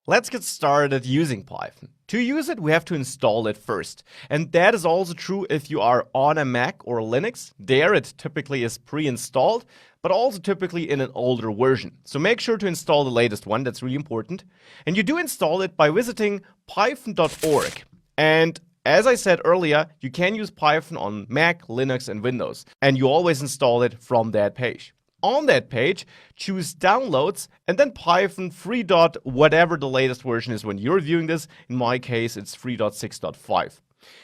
Let's get started using Python. To use it, we have to install it first. And that is also true if you are on a Mac or Linux. There it typically is pre-installed, but also typically in an older version. So make sure to install the latest one, that's really important. And you do install it by visiting python.org. And as I said earlier, you can use Python on Mac, Linux, and Windows. And you always install it from that page. On that page, choose Downloads and then Python 3. Whatever the latest version is when you're viewing this. In my case, it's 3.6.5.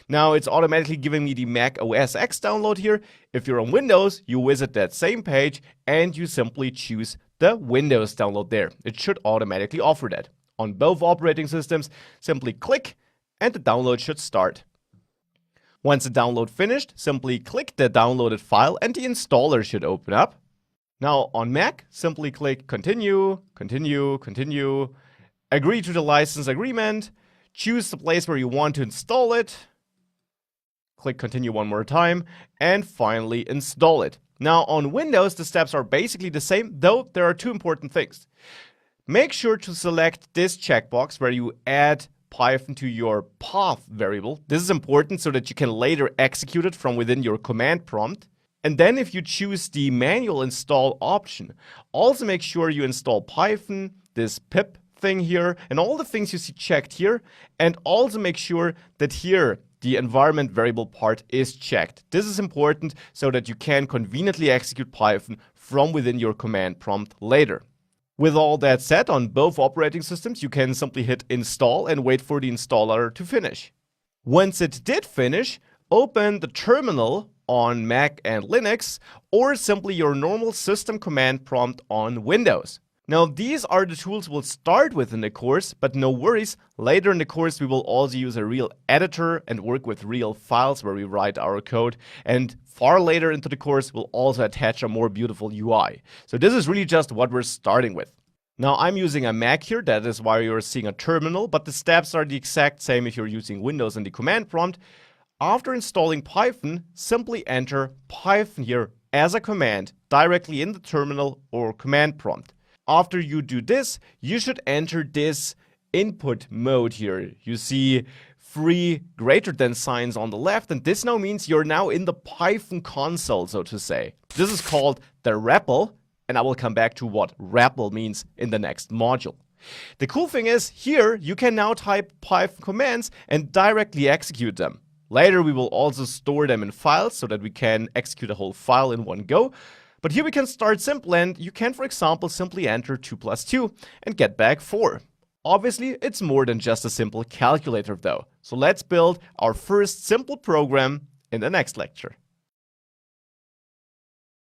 Now, it's automatically giving me the Mac OS X download here. If you're on Windows, you visit that same page and you simply choose the Windows download there. It should automatically offer that. On both operating systems, simply click and the download should start. Once the download finished, simply click the downloaded file and the installer should open up. Now on Mac, simply click Continue, Continue, Continue, agree to the license agreement, choose the place where you want to install it, click Continue one more time, and finally install it. Now on Windows, the steps are basically the same, though there are two important things. Make sure to select this checkbox where you add Python to your path variable. This is important so that you can later execute it from within your command prompt. And then if you choose the manual install option, also make sure you install Python, this pip thing here, and all the things you see checked here. And also make sure that here the environment variable part is checked. This is important so that you can conveniently execute Python from within your command prompt later. With all that said, on both operating systems, you can simply hit install and wait for the installer to finish. Once it did finish, open the terminal on Mac and Linux, or simply your normal system command prompt on Windows. Now, these are the tools we'll start with in the course, but no worries, later in the course we will also use a real editor and work with real files where we write our code, and far later into the course we'll also attach a more beautiful UI. So this is really just what we're starting with. Now, I'm using a Mac here, that is why you're seeing a terminal, but the steps are the exact same if you're using Windows and the command prompt. After installing Python, simply enter Python here as a command directly in the terminal or command prompt. After you do this, you should enter this input mode here. You see 3 greater than signs on the left, and this now means you're now in the Python console, so to say. This is called the REPL, and I will come back to what REPL means in the next module. The cool thing is, here you can now type Python commands and directly execute them. Later, we will also store them in files so that we can execute a whole file in one go. But here we can start simple, and you can, for example, simply enter 2 + 2 and get back 4. Obviously, it's more than just a simple calculator though. So let's build our first simple program in the next lecture.